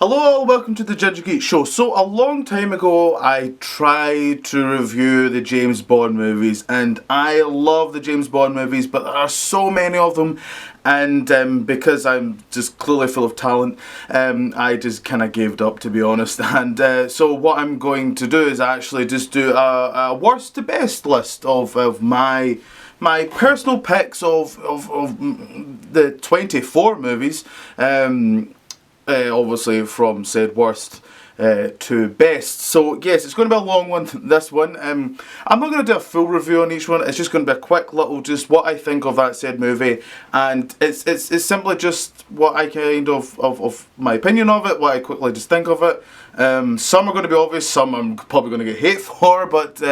Hello, welcome to the Ginger Geek Show. So a long time ago I tried to review the James Bond movies, and I love the James Bond movies, but there are so many of them, and because I'm just clearly full of talent, I just kind of gave it up, to be honest. And so what I'm going to do is actually just do a worst to best list of my personal picks of the 24 movies. Obviously from said worst to best. So yes, it's going to be a long one, this one. I'm not going to do a full review on each one. It's just going to be a quick little just what I think of that said movie, and it's simply just what I kind of my opinion of it, what I quickly just think of it. Some are going to be obvious, some I'm probably going to get hate for, but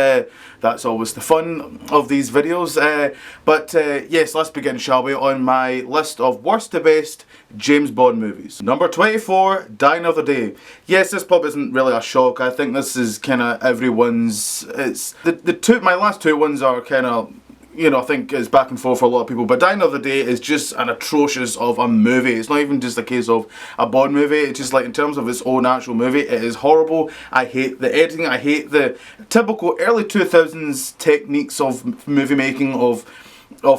that's always the fun of these videos. Yes, let's begin, shall we, on my list of worst to best James Bond movies. Number 24, Die Another Day. Yes, this probably isn't really a shock. I think this is kind of everyone's. It's my last two ones are kind of, you know, I think it's back and forth for a lot of people, but Die Another Day is just an atrocious of a movie. It's not even just a case of a Bond movie, it's just like in terms of its own actual movie, it is horrible. I hate the editing, I hate the typical early 2000s techniques of movie making, of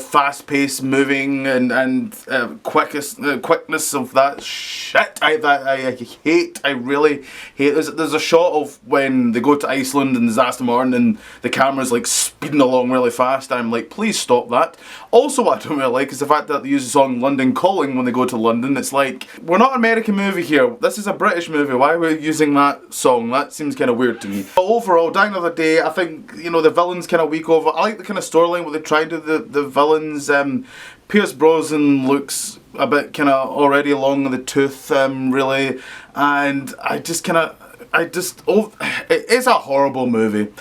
fast-paced moving and quickness of that shit. I hate. I really hate. There's a shot of when they go to Iceland and there's Aston Martin and the camera's like speeding along really fast. I'm like, please stop that. Also, what I don't really like is the fact that they use the song London Calling when they go to London. It's like, we're not an American movie here. This is a British movie. Why are we using that song? That seems kind of weird to me. But overall, Die Another Day, I think, you know, the villain's kind of weak over. I like the kind of storyline what they try to do the villains. Pierce Brosnan looks a bit kind of already long in the tooth, really, and it's a horrible movie.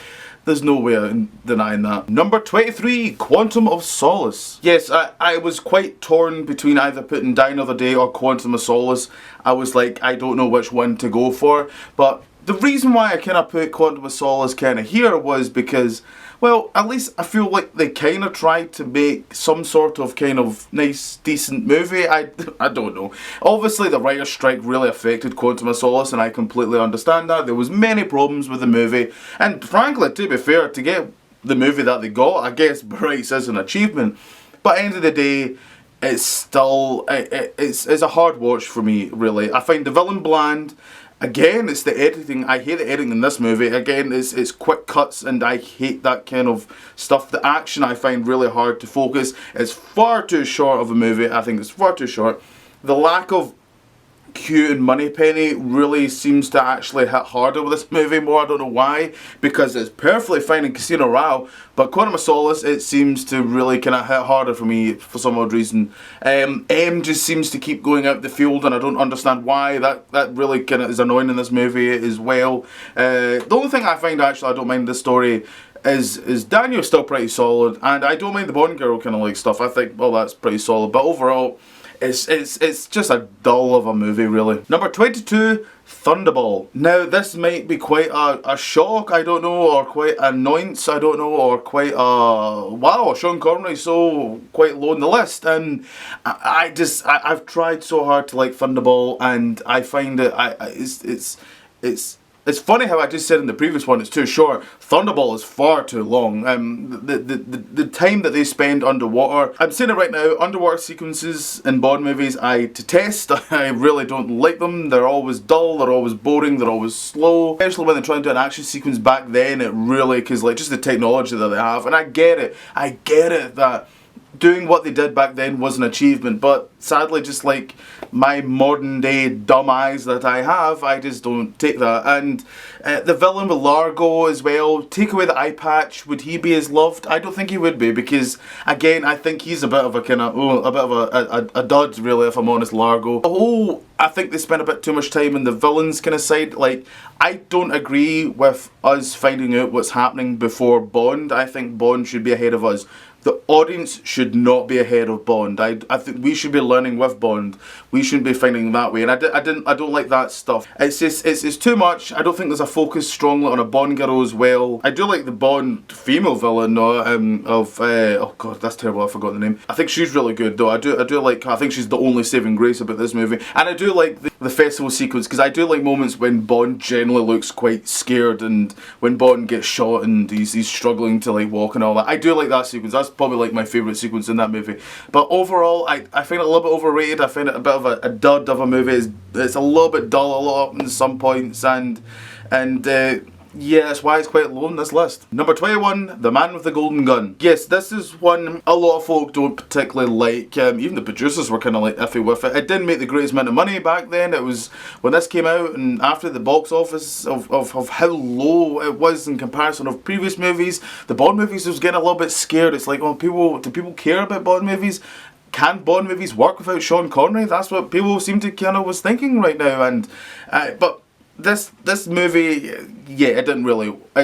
There's no way I'm denying that. Number 23, Quantum of Solace. Yes, I was quite torn between either putting Die Another Day or Quantum of Solace. I was like, I don't know which one to go for, but the reason why I kind of put Quantum of Solace kind of here was because, well, at least I feel like they kind of tried to make some sort of kind of nice, decent movie. I don't know. Obviously, the writer's strike really affected Quantum of Solace, and I completely understand that. There was many problems with the movie, and frankly, to be fair, to get the movie that they got, I guess Bryce is an achievement. But at the end of the day, it's still, it's a hard watch for me, really. I find the villain bland. Again, it's the editing. I hate the editing in this movie. Again, it's quick cuts, and I hate that kind of stuff. The action I find really hard to focus. It's far too short of a movie. I think it's far too short. The lack of Q and Moneypenny really seems to actually hit harder with this movie more. I don't know why, because it's perfectly fine in Casino Royale, but Quantum of Solace, it seems to really kind of hit harder for me for some odd reason. M just seems to keep going out the field, and I don't understand why. That really kind of is annoying in this movie as well. The only thing I find actually I don't mind this story is Daniel's still pretty solid, and I don't mind the Bond girl kind of like stuff. I think, well, that's pretty solid, but overall, it's just a dull of a movie, really. Number 22, Thunderball. Now, this might be quite a shock, I don't know, or quite an annoyance, I don't know, or quite a wow, Sean Connery's so quite low on the list. And I've tried so hard to like Thunderball, and I find it it's funny how I just said in the previous one it's too short. Thunderball is far too long. The time that they spend underwater, I'm saying it right now, underwater sequences in Bond movies I detest. I really don't like them. They're always dull, they're always boring, they're always slow. Especially when they're trying to do an action sequence back then, it really, because like just the technology that they have, and I get it that doing what they did back then was an achievement, but sadly, just like my modern day dumb eyes that I have, I just don't take that. And the villain with Largo as well, take away the eye patch, would he be as loved? I don't think he would be, because again, I think he's a bit of a kind of, a dud really, if I'm honest, Largo. Oh, I think they spent a bit too much time on the villains kind of side. Like, I don't agree with us finding out what's happening before Bond. I think Bond should be ahead of us. The audience should not be ahead of Bond. I think we should be learning with Bond. We shouldn't be finding that way, and I don't like that stuff. It's just it's too much. I don't think there's a focus strongly on a Bond girl as well. I do like the Bond female villain oh god, that's terrible. I forgot the name. I think she's really good though. I do like her. I think she's the only saving grace about this movie, and I do like the festival sequence, because I do like moments when Bond generally looks quite scared, and when Bond gets shot and he's struggling to like walk and all that. I do like that sequence. That's probably like my favourite sequence in that movie. But overall, I find it a little bit overrated. I find it a bit of a dud of a movie. It's a little bit dull a lot in some points, and yeah, that's why it's quite low on this list. Number 21, The Man with the Golden Gun. Yes, this is one a lot of folk don't particularly like. Even the producers were kind of like iffy with it. It didn't make the greatest amount of money back then. It was when this came out, and after the box office of how low it was in comparison of previous movies, the Bond movies was getting a little bit scared. It's like, oh, do people care about Bond movies? Can Bond movies work without Sean Connery? That's what people seem to kind of was thinking right now. And but this movie, yeah, it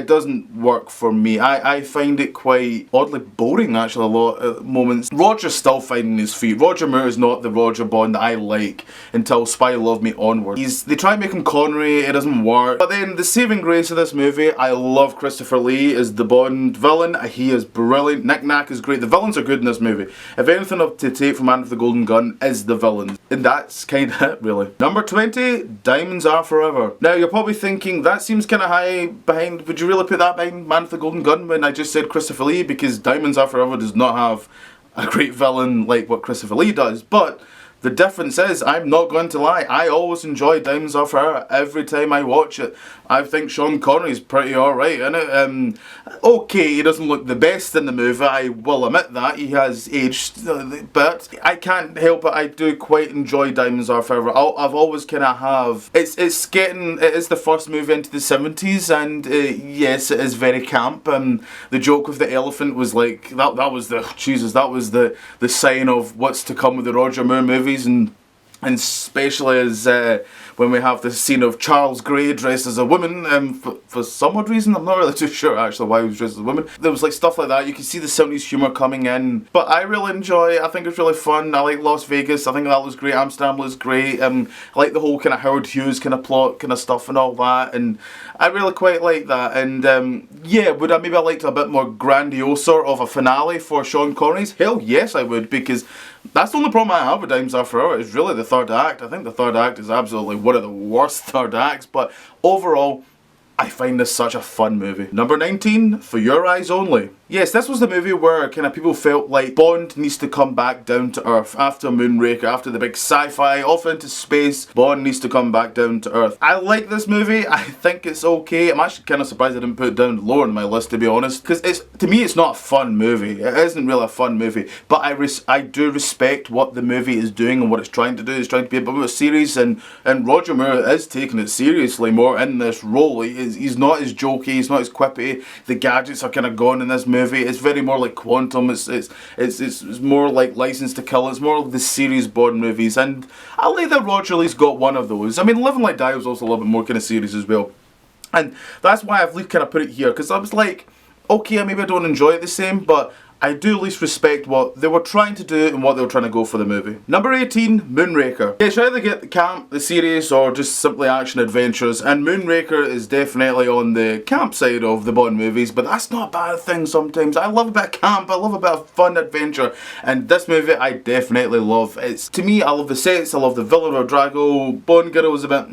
doesn't work for me. I find it quite oddly boring actually a lot of moments. Roger's still finding his feet. Roger Moore is not the Roger Bond that I like until Spy Love Me onward. They try and make him Connery, it doesn't work. But then the saving grace of this movie, I love Christopher Lee as the Bond villain. He is brilliant. Nick Nack is great. The villains are good in this movie. If anything up to take from Man with the Golden Gun is the villain. And that's kind of it, really. Number 20, Diamonds Are Forever. Now, you're probably thinking, that seems kind of high behind, would you really put that behind Man with the Golden Gun when I just said Christopher Lee? Because Diamonds Are Forever does not have a great villain like what Christopher Lee does. But the difference is, I'm not going to lie, I always enjoy Diamonds Are Forever every time I watch it. I think Sean Connery's pretty alright in it. Okay, he doesn't look the best in the movie, I will admit that. He has aged, but I can't help it, I do quite enjoy Diamonds Are Forever. I've always kind of have. It is the first movie into the 70s, and yes, it is very camp. The joke with the elephant was like, that was the sign of what's to come with the Roger Moore movies. And especially as when we have the scene of Charles Grey dressed as a woman, for some odd reason, I'm not really too sure actually why he was dressed as a woman. There was like stuff like that, you can see the 70s humour coming in, but I really enjoy it. I think it's really fun. I like Las Vegas, I think that was great. Amsterdam was great. I like the whole kind of Howard Hughes kind of plot kind of stuff and all that, and I really quite like that. And yeah, would I maybe liked a bit more grandioser of a finale for Sean Connery's? Hell yes I would, because that's the only problem I have with Diamonds Are Forever, is really the third act. I think the third act is absolutely one of the worst third acts, but overall, I find this such a fun movie. Number 19, For Your Eyes Only. Yes, this was the movie where kind of people felt like Bond needs to come back down to Earth after Moonraker, after the big sci-fi, off into space. Bond needs to come back down to Earth. I like this movie. I think it's okay. I'm actually kind of surprised I didn't put it down lower on my list, to be honest, because to me it's not a fun movie. It isn't really a fun movie, but I do respect what the movie is doing and what it's trying to do. It's trying to be a bit of a series, and Roger Moore is taking it seriously more in this role. He's not as jokey, he's not as quippy. The gadgets are kind of gone in this movie. It's very more like Quantum. It's more like License to Kill. It's more like the serious Bond movies, and I like that Roger Lee's got one of those. I mean, Live and Let Die was also a little bit more kind of serious as well, and that's why I've kind of put it here, because I was like, okay, maybe I don't enjoy it the same, but I do at least respect what they were trying to do and what they were trying to go for the movie. Number 18, Moonraker. Yeah, you should either get the camp, the serious, or just simply action adventures, and Moonraker is definitely on the camp side of the Bond movies, but that's not a bad thing sometimes. I love a bit of camp, I love a bit of fun adventure, and this movie I definitely love. To me, I love the sets, I love the villain or Drago. Bond girl was a bit,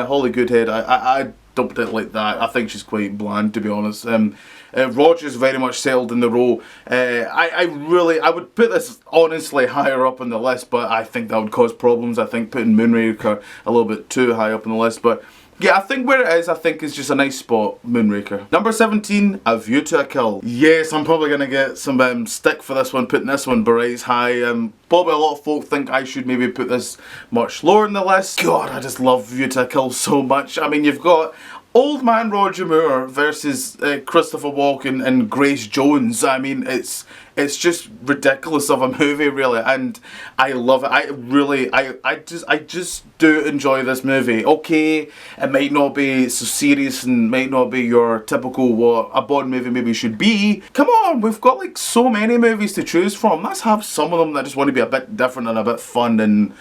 Holly Goodhead, I don't particularly like that. I think she's quite bland, to be honest. Roger's very much settled in the role. I would put this honestly higher up on the list, but I think that would cause problems. I think putting Moonraker a little bit too high up on the list, but yeah, I think where it is, I think is just a nice spot, Moonraker. Number 17, A View to a Kill. Yes, I'm probably going to get some stick for this one, putting this one bright high. Probably a lot of folk think I should maybe put this much lower in the list. God, I just love View to a Kill so much. I mean, you've got Old Man Roger Moore versus Christopher Walken and Grace Jones. I mean, it's just ridiculous of a movie, really, and I love it. I just do enjoy this movie. Okay, it might not be so serious and might not be your typical what a Bond movie maybe should be. Come on, we've got like so many movies to choose from. Let's have some of them that just want to be a bit different and a bit fun, and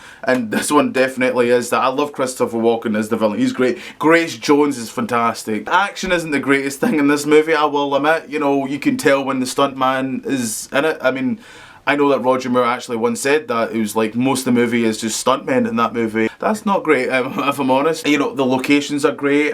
this one definitely is that. I love Christopher Walken as the villain. He's great. Grace Jones is fantastic. Action isn't the greatest thing in this movie, I will admit. You know, you can tell when the stuntman is in it. I mean, I know that Roger Moore actually once said that. It was like, most of the movie is just stuntmen in that movie. That's not great, if I'm honest. You know, the locations are great.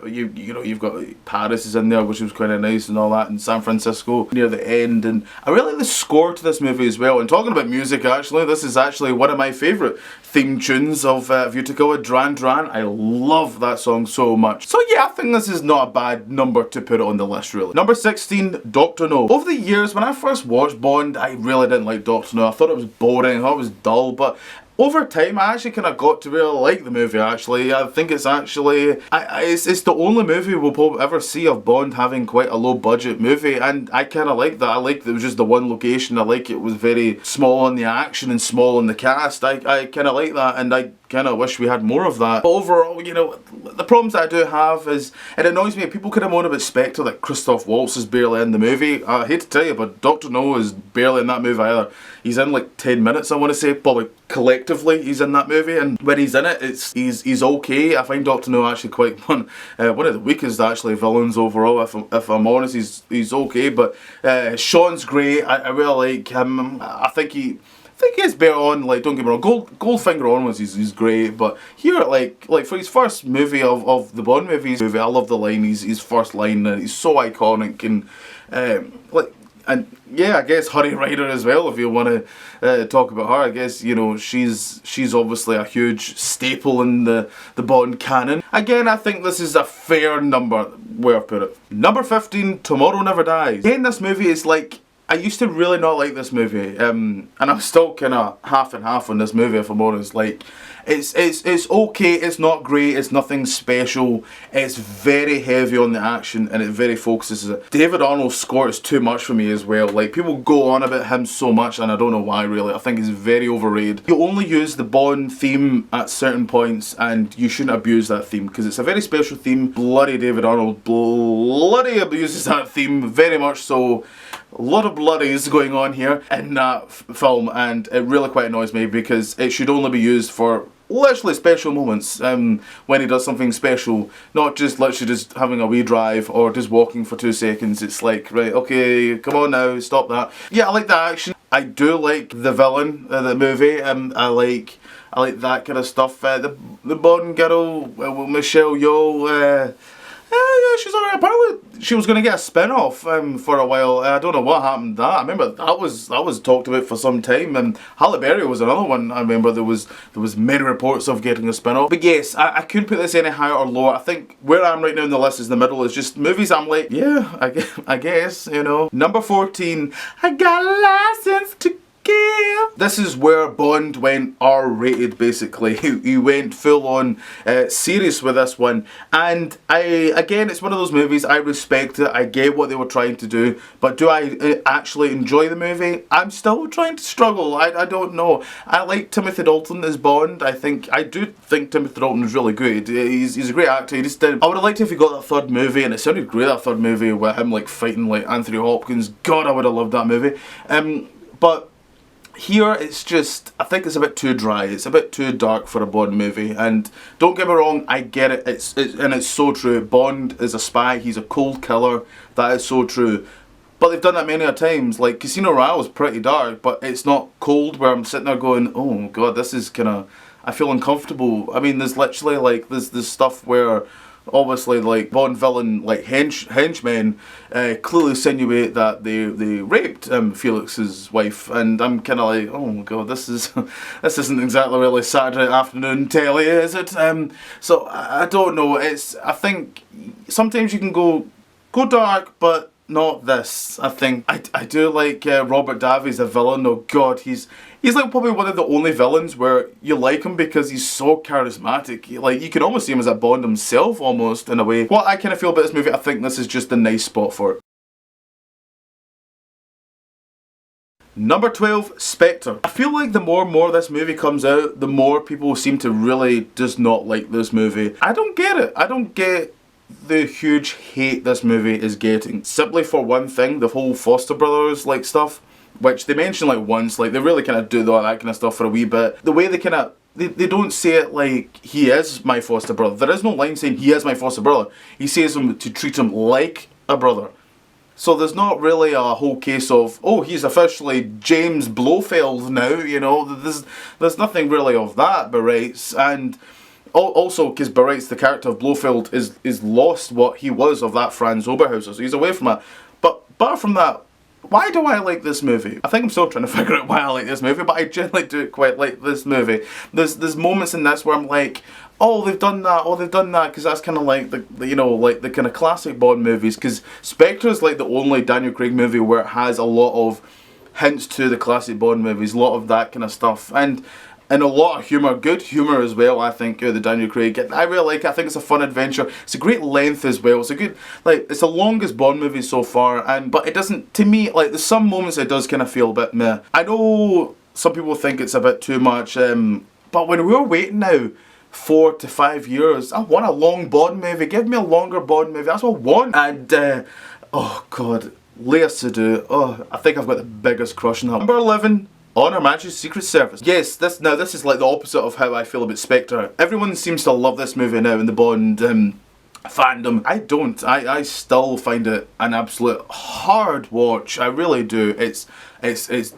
You know, you've got Paris is in there, which was kind of nice and all that, and San Francisco near the end. And I really like the score to this movie as well. And talking about music, actually, this is actually one of my favourite theme tunes of View to Kill, Duran Duran. I love that song so much. So yeah, I think this is not a bad number to put on the list, really. Number 16, Dr. No. Over the years, when I first watched Bond, I really didn't like Dr. No. I thought it was boring, I thought it was dull, but over time, I actually kind of got to really like the movie, actually. I think it's actually... it's the only movie we'll probably ever see of Bond having quite a low-budget movie, and I kind of like that. I like that it was just the one location. I like it was very small on the action and small on the cast. I kind of like that, and I kind of wish we had more of that. But overall, you know, the problems that I do have is... It annoys me. People kind of moan about Spectre, that Christoph Waltz is barely in the movie. I hate to tell you, but Dr. No is barely in that movie either. He's in like 10 minutes, I want to say, probably collectively he's in that movie, and when he's in it, he's okay. I find Dr. No actually quite one of the weakest actually villains overall. If I'm honest, he's okay, but Sean's great. I really like him. I think he's better on, like, don't get me wrong, Goldfinger onwards, he's great, but here, like for his first movie of the Bond movies, I love the line, his first line, and he's so iconic, and and yeah, I guess Honey Rider as well, if you want to talk about her. I guess, you know, she's obviously a huge staple in the Bond canon. Again, I think this is a fair number, where I put it. Number 15, Tomorrow Never Dies. Again, this movie is like, I used to really not like this movie, and I'm still kind of half and half on this movie, if I'm honest. Like, it's okay, it's not great, it's nothing special, it's very heavy on the action, and it very focuses it. David Arnold's score is too much for me as well. Like, people go on about him so much, and I don't know why, really. I think he's very overrated. You only use the Bond theme at certain points, and you shouldn't abuse that theme, because it's a very special theme. Bloody David Arnold bloody abuses that theme, very much so. A lot of bloodies going on here in that film, and it really quite annoys me, because it should only be used for literally special moments, when he does something special, not just literally just having a wee drive or just walking for 2 seconds. It's like, right, okay, come on now, stop that. Yeah, I like the action. I do like the villain of the movie. I like that kind of stuff. The Bond girl, Michelle Yeoh, yeah, she's alright. Apparently she was going to get a spin-off for a while. I don't know what happened to that. I remember that was talked about for some time, and Halle Berry was another one. I remember there was many reports of getting a spin-off. But yes, I couldn't put this any higher or lower. I think where I am right now in the list is the middle. Is just movies I'm like, yeah, I guess, you know. Number 14, I got a license to kill. This is where Bond went R-rated, basically. He went full-on serious with this one, and again, it's one of those movies, I respect it, I get what they were trying to do, but do I actually enjoy the movie? I'm still trying to struggle. I don't know. I like Timothy Dalton as Bond. I do think Timothy Dalton is really good. He's a great actor. He just did. I would have liked if he got that third movie, and it sounded great, that third movie with him like fighting like Anthony Hopkins. God, I would have loved that movie. But here, it's just, I think it's a bit too dry. It's a bit too dark for a Bond movie. And don't get me wrong, I get it. It's so true. Bond is a spy. He's a cold killer. That is so true. But they've done that many a times. Like, Casino Royale was pretty dark, but it's not cold where I'm sitting there going, oh god, this is kind of, I feel uncomfortable. I mean, there's literally like, there's stuff where obviously, like, Bond villain, like, henchmen clearly insinuate that they raped Felix's wife, and I'm kind of like, oh my god, this isn't exactly really Saturday afternoon telly, is it? So I don't know. I think sometimes you can go dark, but not this. I think I do like Robert Davi's a villain. Oh god, he's like probably one of the only villains where you like him because he's so charismatic. Like, you can almost see him as a Bond himself, almost, in a way. What I kind of feel about this movie, I think this is just a nice spot for it. Number 12, Spectre. I feel like the more and more this movie comes out, the more people seem to really just not like this movie. I don't get it. I don't get the huge hate this movie is getting. Simply for one thing, the whole Foster Brothers like stuff, which they mention like once, like they really kind of do all that kind of stuff for a wee bit. The way they kind of, they don't say it like, he is my foster brother. There is no line saying he is my foster brother. He says him to treat him like a brother. So there's not really a whole case of, oh, he's officially James Blofeld now, you know. There's nothing really of that, Beretz. And also, because Beretz, the character of Blofeld, is lost what he was of that Franz Oberhauser, so he's away from that. But apart from that, why do I like this movie? I think I'm still trying to figure out why I like this movie, but I generally do quite like this movie. There's moments in this where I'm like, oh, they've done that, because that's kind of like the you know, like the kind of classic Bond movies, because Spectre is like the only Daniel Craig movie where it has a lot of hints to the classic Bond movies, a lot of that kind of stuff, and a lot of humour, good humour as well, I think, the Daniel Craig. I really like it. I think it's a fun adventure. It's a great length as well. It's a good, like, it's the longest Bond movie so far, but it doesn't, to me, like, there's some moments it does kind of feel a bit meh. I know some people think it's a bit too much, but when we're waiting now 4 to 5 years, I want a long Bond movie. Give me a longer Bond movie. That's what I want. And, oh God, Lea Seydoux. Oh, I think I've got the biggest crush on her. Number 11. On Her Majesty's Secret Service. Yes, this is like the opposite of how I feel about Spectre. Everyone seems to love this movie now in the Bond fandom. I don't. I still find it an absolute hard watch. I really do. It's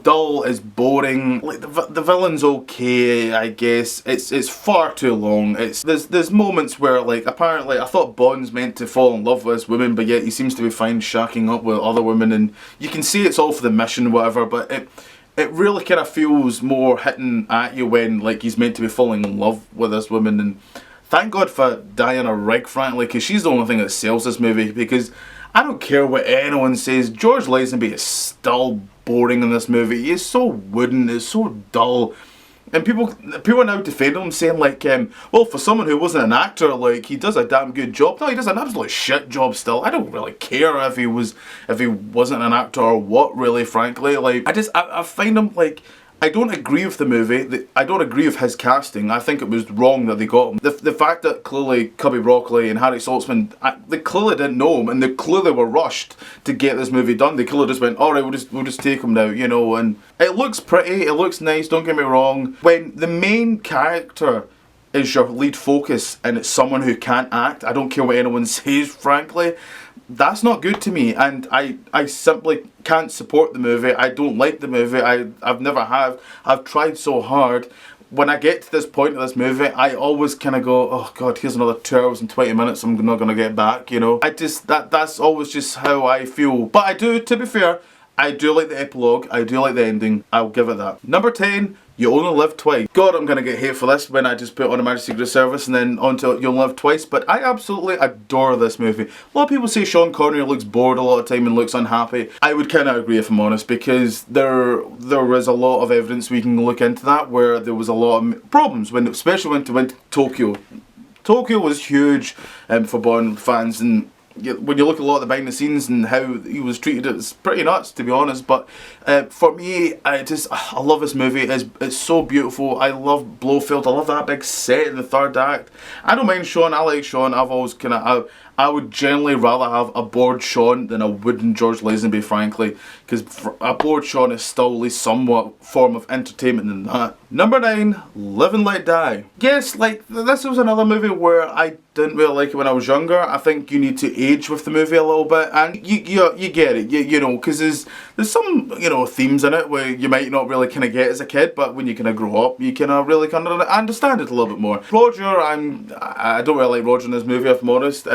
dull. It's boring. Like the villain's okay, I guess. It's far too long. There's moments where, like, apparently I thought Bond's meant to fall in love with this woman, but yet he seems to be fine shacking up with other women, and you can see it's all for the mission or whatever, but it really kind of feels more hitting at you when, like, he's meant to be falling in love with this woman. And thank God for Diana Rigg, frankly, because she's the only thing that sells this movie, because I don't care what anyone says, George Lazenby is still boring in this movie. He is so wooden, it's so dull. And people are now defending him, saying, like, well, for someone who wasn't an actor, like, he does a damn good job. No, he does an absolute shit job still. I don't really care if he wasn't an actor or what, really, frankly. Like, I find him, like, I don't agree with the movie. I don't agree with his casting. I think it was wrong that they got him. The fact that clearly Cubby Broccoli and Harry Saltzman, they clearly didn't know him, and they clearly were rushed to get this movie done. They clearly just went, alright, we'll just take him now, you know. And it looks pretty, it looks nice, don't get me wrong. When the main character is your lead focus and it's someone who can't act, I don't care what anyone says, frankly, that's not good to me, and I simply can't support the movie. I don't like the movie. I've never have. I've tried so hard. When I get to this point of this movie, I always kind of go, oh God, here's another 2 hours and 20 minutes I'm not going to get back, you know. That's always just how I feel. But I do, to be fair, I do like the epilogue. I do like the ending. I'll give it that. Number 10. You Only Live Twice. God, I'm gonna get hate for this when I just put On Her Majesty's Secret Service and then onto You Only Live Twice, but I absolutely adore this movie. A lot of people say Sean Connery looks bored a lot of time and looks unhappy. I would kind of agree, if I'm honest, because there is a lot of evidence we can look into that where there was a lot of problems, especially when he went to Tokyo. Tokyo was huge for Bond fans, and when you look at a lot of the behind the scenes and how he was treated, it's pretty nuts, to be honest. But for me, I love this movie. It's so beautiful. I love Blofeld. I love that big set in the third act. I don't mind Sean. I like Sean. I've always I would generally rather have a bored Sean than a wooden George Lazenby, frankly, because a bored Sean is still at least somewhat form of entertainment in that. Number 9, Live and Let Die. Yes, like, this was another movie where I didn't really like it when I was younger. I think you need to age with the movie a little bit, and you get it, you know, because there's some, you know, themes in it where you might not really kind of get as a kid, but when you kind of grow up, you kind of really kind of understand it a little bit more. Roger, I don't really like Roger in this movie, if I'm honest.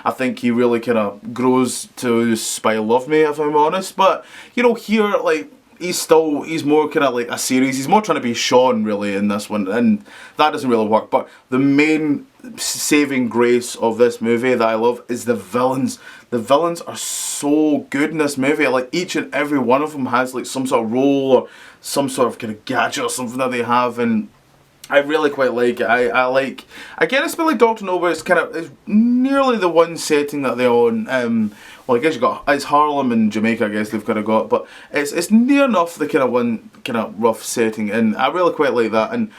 I think he really kind of grows to Spy Love Me, if I'm honest, but, you know, here, like, he's more kind of like a series. He's more trying to be Sean, really, in this one, and that doesn't really work. But the main saving grace of this movie that I love is the villains. The villains are so good in this movie. Like, each and every one of them has, like, some sort of role or some sort of kind of gadget or something that they have, and I really quite like it. I get it's a bit like Dr. No, but it's nearly the one setting that they're on. Well, I guess it's Harlem and Jamaica, I guess they've kind of got, but it's near enough the kind of one kind of rough setting, and I really quite like that. And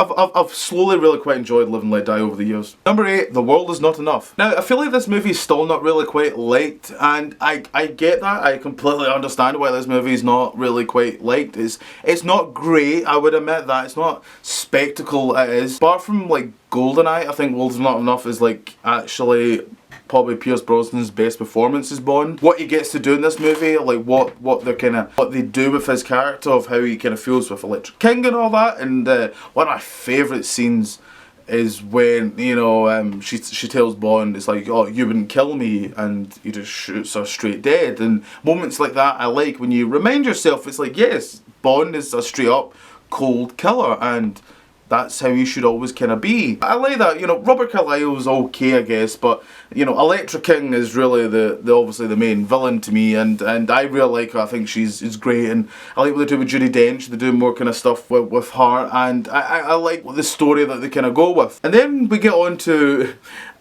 I've slowly really quite enjoyed Live and Let Die over the years. Number 8, The World Is Not Enough. Now, I feel like this movie is still not really quite liked, and I get that. I completely understand why this movie is not really quite liked. It's not great, I would admit that. It's not spectacle it is. Apart from like GolDeNeye, I think World's Not Enough is like actually probably Pierce Brosnan's best performance as Bond. What he gets to do in this movie, like what they do with his character, of how he kind of feels with Electric King and all that. And one of my favourite scenes is when, you know, she tells Bond, it's like, oh, you wouldn't kill me, and he just shoots her straight dead. And moments like that I like, when you remind yourself, it's like, yes, Bond is a straight up cold killer, and that's how you should always kind of be. I like that. You know, Robert Carlyle's okay, I guess, but you know, Electra King is really the obviously the main villain to me, and I really like her. I think she's great, and I like what they do with Judi Dench. They do more kind of stuff with her, and I like the story that they kind of go with. And then we get on to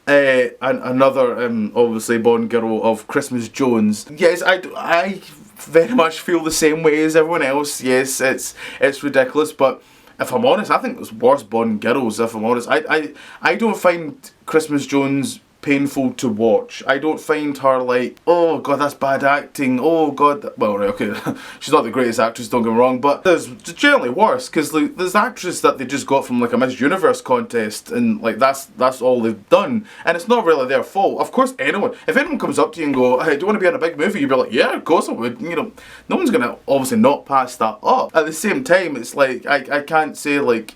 another obviously Bond girl of Christmas Jones. Yes, I very much feel the same way as everyone else. Yes, it's ridiculous, but if I'm honest, I think there's worse Bond girls, if I'm honest. I don't find Christmas Jones painful to watch. I don't find her like, oh god, that's bad acting, oh god, well, right, okay, she's not the greatest actress, don't get me wrong, but there's generally worse, because like, there's actresses that they just got from like a Miss Universe contest, and like that's all they've done, and it's not really their fault. Of course, if anyone comes up to you and go, hey, do you want to be in a big movie, you'd be like, yeah, of course I would, you know, no one's gonna obviously not pass that up. At the same time, it's like, I can't say like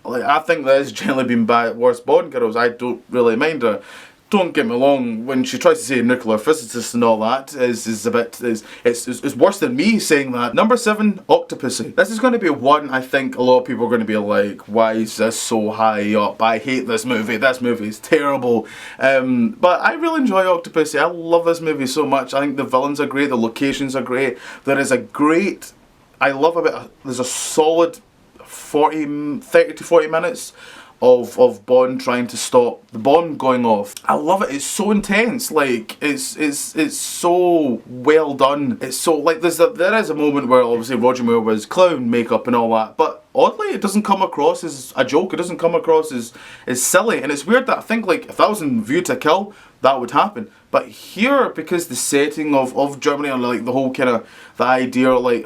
I think there's generally been worse Bond girls. I don't really mind her. Don't get me wrong, when she tries to say nuclear physicist and all that it's worse than me saying that. Number 7, OCTOPUSSY. This is going to be one I think a lot of people are going to be like, why is this so high up? I hate this movie. This movie is terrible. But I really enjoy OCTOPUSSY. I love this movie so much. I think the villains are great. The locations are great. There is a great... I love there's a solid 30 to 40 minutes of Bond trying to stop the bomb going off. I love it. It's so intense. Like it's so well done. It's so like there is a moment where obviously Roger Moore wears clown makeup and all that, but oddly it doesn't come across as a joke. It doesn't come across as silly, and it's weird that I think like if that was in View to Kill, that would happen. But here, because the setting of Germany and like the whole kind of the idea like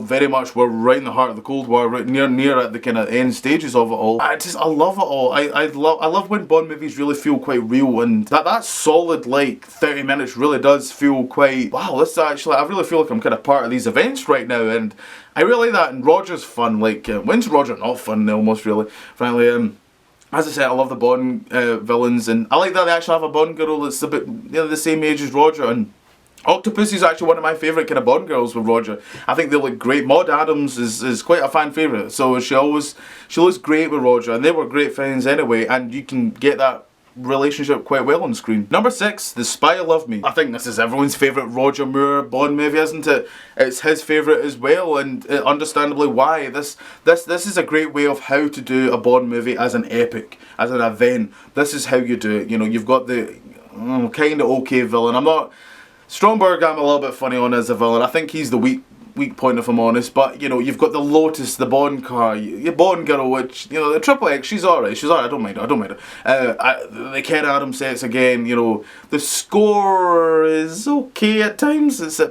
very much we're right in the heart of the Cold War, right near at the kind of end stages of it all. I love it all. I love when Bond movies really feel quite real, and that solid like 30 minutes really does feel quite, wow, this actually, I really feel like I'm kind of part of these events right now, and I really like that. And Roger's fun. Like when's Roger not fun? Almost really, frankly. As I said, I love the Bond villains, and I like that they actually have a Bond girl that's a bit, you know, the same age as Roger. And OCTOPUSSY is actually one of my favourite kind of Bond girls with Roger. I think they look great. Maud Adams is quite a fan favourite, so she looks great with Roger, and they were great friends anyway, and you can get that relationship quite well on screen. Number 6, The Spy Who Loved Me. I think this is everyone's favourite Roger Moore Bond movie, isn't it? It's his favourite as well, and understandably why. This is a great way of how to do a Bond movie as an epic, as an event. This is how you do it. You know, you've got the kind of okay villain. Stromberg, I'm a little bit funny on as a villain. I think he's the weak point, if I'm honest, but you know, you've got the Lotus, the Bond car, your Bond girl, which, you know, the Triple X, she's alright, I don't mind her, the Ken Adams sets again, you know, the score is okay at times, it's a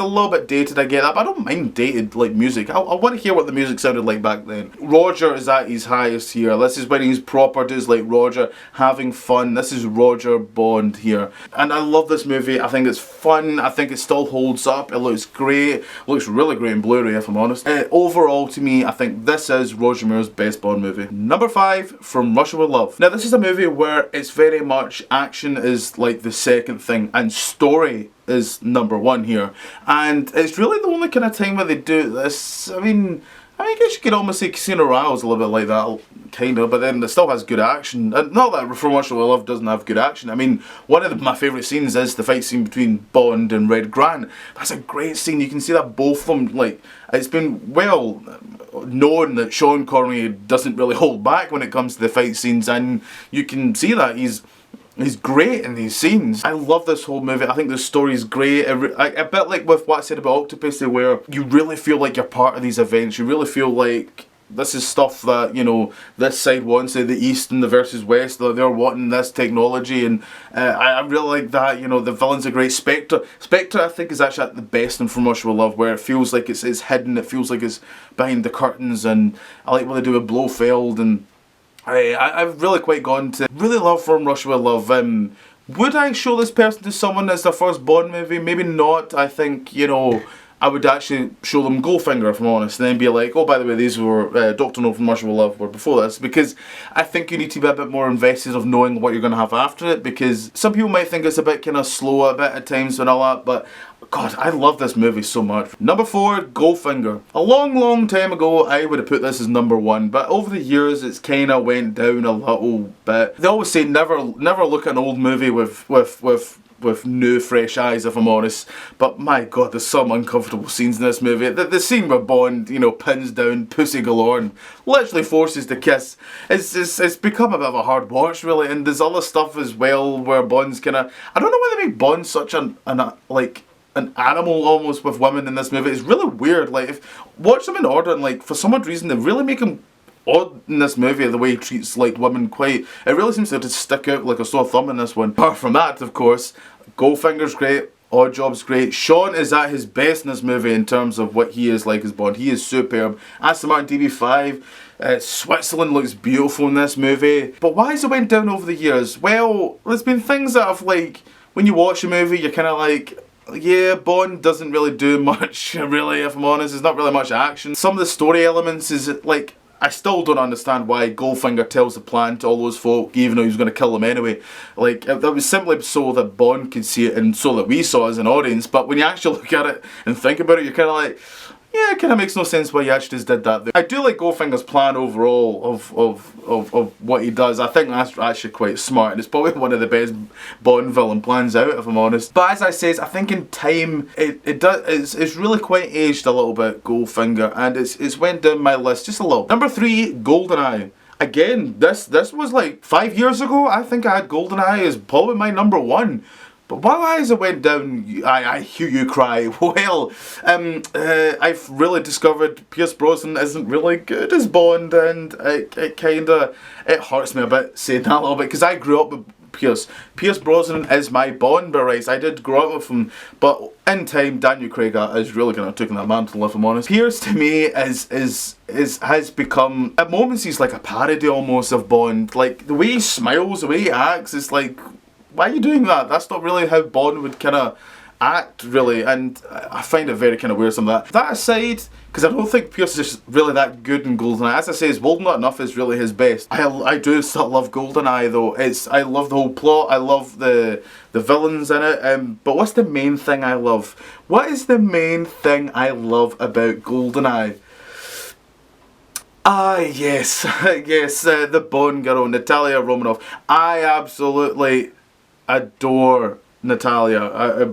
little bit dated, I get that, but I don't mind dated, like, music. I want to hear what the music sounded like back then. Roger is at his highest here. This is when he's proper dudes like Roger, having fun. This is Roger Bond here, and I love this movie. I think it's fun, I think it still holds up, it looks great, looks really great in Blu-ray, if I'm honest. Overall, to me, I think this is Roger Moore's best Bond movie. Number 5, From Russia With Love. Now, this is a movie where it's very much action is like the second thing, and story is number 1 here. And it's really the only kind of time where they do this. I mean, I guess you could almost say Casino Royale is a little bit like that, kind of, but then it still has good action. And not that From Russia With Love doesn't have good action. I mean, one of my favourite scenes is the fight scene between Bond and Red Grant. That's a great scene. You can see that both of them, like, it's been well known that Sean Connery doesn't really hold back when it comes to the fight scenes, and you can see that he's great in these scenes. I love this whole movie. I think the story's great. A bit like with what I said about OCTOPUSSY, where you really feel like you're part of these events. You really feel like this is stuff that, you know, this side wants, the East and the versus West, they're wanting this technology, and I really like that. You know, the villain's a great. Spectre I think is actually at the best in From Russia with Love, where it feels like it's hidden, it feels like it's behind the curtains, and I like what they do with Blofeld, and I've really quite gone to really love From Russia with Love. Would I show this person to someone as their first Bond movie? Maybe not. I think, you know, I would actually show them Goldfinger, if I'm honest, and then be like, oh, by the way, these were Dr. No From Russia with Love were before this, because I think you need to be a bit more invested of knowing what you're going to have after it, because some people might think it's a bit kind of slow a bit at times and all that, but God, I love this movie so much. Number 4, Goldfinger. A long time ago, I would have put this as number 1, but over the years, it's kind of went down a little bit. They always say never look at an old movie with new fresh eyes, if I'm honest, but my God, there's some uncomfortable scenes in this movie. The scene where Bond, you know, pins down pussy galore and literally forces the kiss, it's become a bit of a hard watch, really. And there's other stuff as well where Bond's kind of, I don't know why they make Bond such an animal almost with women in this movie. It's really weird. Like, watch them in order, and like for some odd reason they really make him odd in this movie, the way he treats like women. Quite, it really seems to just stick out like a sore thumb in this one. Apart from that, of course, Goldfinger's great, Oddjob's great. Sean is at his best in this movie in terms of what he is like as Bond. He is superb. Aston Martin DB5. Switzerland looks beautiful in this movie. But why has it went down over the years? Well, there's been things that have, like, when you watch a movie, you're kind of like, yeah, Bond doesn't really do much, really, if I'm honest. There's not really much action. Some of the story elements is, like, I still don't understand why Goldfinger tells the plan to all those folk, even though he was going to kill them anyway. Like, that was simply so that Bond could see it and so that we saw as an audience. But when you actually look at it and think about it, you're kind of like, yeah, it kind of makes no sense why he actually just did that. I do like Goldfinger's plan overall of what he does. I think that's actually quite smart, and it's probably one of the best Bond villain plans out, if I'm honest. But as I says, I think in time it's really quite aged a little bit, Goldfinger, and it's went down my list just a little. Number 3, GoldenEye. Again, this was like 5 years ago. I think I had GoldenEye as probably my number 1. But why has it went down? I hear you cry. Well, I've really discovered Pierce Brosnan isn't really good as Bond, and it hurts me a bit saying that a little bit, because I grew up with Pierce. Pierce Brosnan is my Bond, but right, I did grow up with him, but in time, Daniel Craig is really going to have taken that mantle, if I'm honest. Pierce to me has become, at moments he's like a parody almost of Bond. Like, the way he smiles, the way he acts, is like, why are you doing that? That's not really how Bond would kind of act, really, and I find it very kind of weird, some of that. That aside, because I don't think Pierce is really that good in GoldenEye. As I say, Is Bold Not Enough is really his best. I do still love GoldenEye though. I love the whole plot, I love the villains in it, but what's the main thing I love? What is the main thing I love about GoldenEye? Ah, yes, yes, the Bond girl, Natalia Romanoff. I absolutely adore Natalia,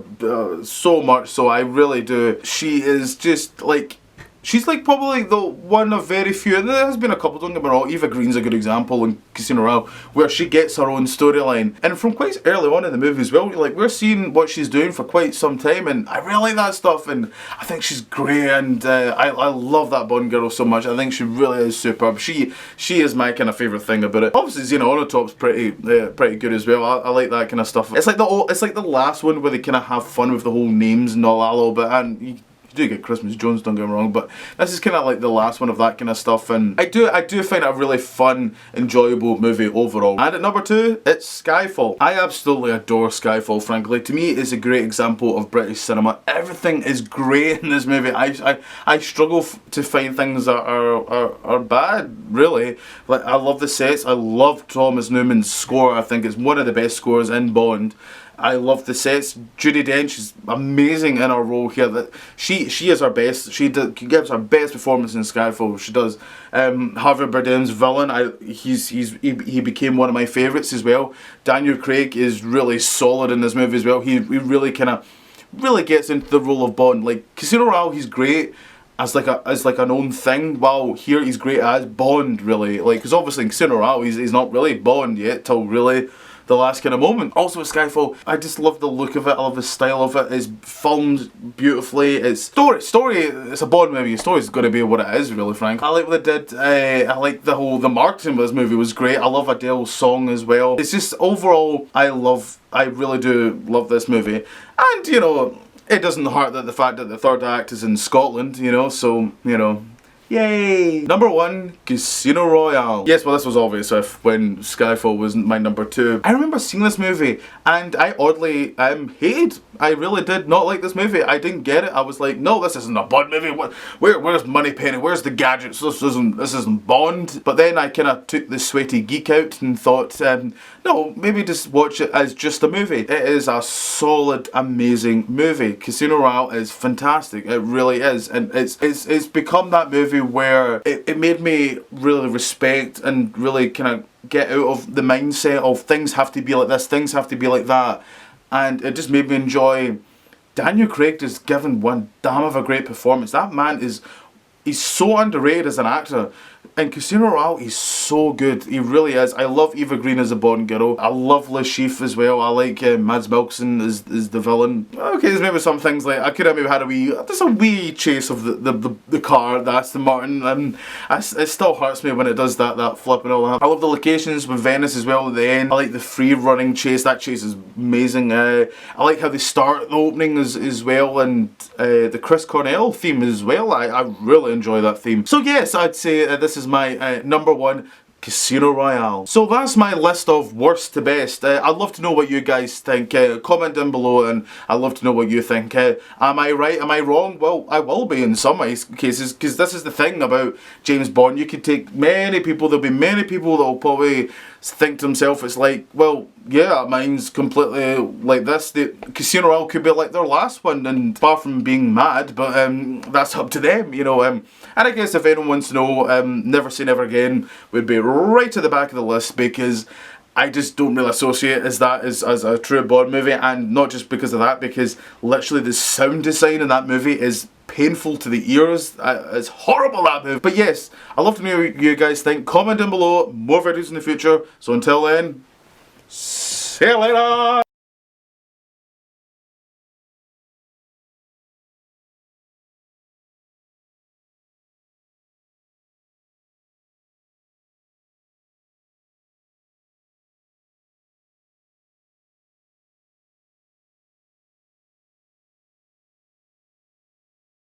so much so, I really do. She is just like, she's like probably the one of very few, and there has been a couple, don't get me wrong. Eva Green's a good example in Casino Royale, where she gets her own storyline, and from quite early on in the movie as well, like, we're seeing what she's doing for quite some time, and I really like that stuff, and I think she's great, and I love that Bond girl so much. I think she really is superb. She is my kind of favourite thing about it. Obviously, OCTOPUSSY's pretty good as well. I like that kind of stuff. It's like the last one where they kind of have fun with the whole names and all that a little bit, and you do get Christmas Jones, don't get me wrong, but this is kind of like the last one of that kind of stuff, and I do find it a really fun, enjoyable movie overall. And at number 2, it's Skyfall. I absolutely adore Skyfall, frankly. To me, it's a great example of British cinema. Everything is great in this movie. I struggle to find things that are bad, really. Like, I love the sets. I love Thomas Newman's score. I think it's one of the best scores in Bond. I love the sets. Judi Dench is amazing in her role here. That she is her best. She gives her best performance in Skyfall. She does. Harvey Bardem's villain, he became one of my favourites as well. Daniel Craig is really solid in this movie as well. He really gets into the role of Bond. Like, Casino Royale, he's great as like an own thing. While here he's great as Bond, really. Like, because obviously in Casino Royale he's not really Bond yet till really the last kind of moment. Also with Skyfall, I just love the look of it, I love the style of it. It's filmed beautifully. It's story, it's a Bond movie. Story's going to be what it is, really, frank. I like what they did. I like the marketing of this movie was great. I love Adele's song as well. It's just overall, I really do love this movie. And, you know, it doesn't hurt that the fact that the third act is in Scotland, you know, so, you know, yay! Number 1, Casino Royale. Yes, well, this was obvious when Skyfall was my number 2. I remember seeing this movie and I oddly hated. I really did not like this movie. I didn't get it. I was like, no, this isn't a Bond movie. Where's Moneypenny? Where's the gadgets? This isn't Bond. But then I kind of took the sweaty geek out and thought, no, maybe just watch it as just a movie. It is a solid, amazing movie. Casino Royale is fantastic. It really is, and it's become that movie where it made me really respect and really kind of get out of the mindset of things have to be like this, things have to be like that. And it just made me enjoy. Daniel Craig just given one damn of a great performance. That man he's so underrated as an actor. In Casino Royale, he's so good. He really is. I love Eva Green as a Bond girl. I love Le Chiffre as well. I like Mads Mikkelsen as the villain. Okay, there's maybe some things like I could have maybe had there's a wee chase of the car, the Aston Martin, and it still hurts me when it does that flip and all that. I love the locations with Venice as well at the end. I like the free running chase. That chase is amazing. I like how they start the opening as well, and the Chris Cornell theme as well. I really enjoy that theme. So yes, I'd say this is my number 1, Casino Royale. So that's my list of worst to best. I'd love to know what you guys think. Comment down below and I'd love to know what you think. Am I right? Am I wrong? Well, I will be in some cases, because this is the thing about James Bond. You could take many people, there'll be many people that will probably think to themselves, it's like, well, yeah, mine's completely like this. The Casino Royale could be like their last one, and far from being mad, but that's up to them, you know. And I guess if anyone wants to know, Never Say Never Again would be right at the back of the list, because I just don't really associate as a true Bond movie, and not just because of that, because literally the sound design in that movie is painful to the ears. It's horrible, that movie. But yes, I'd love to know what you guys think. Comment down below. More videos in the future. So until then, see you later.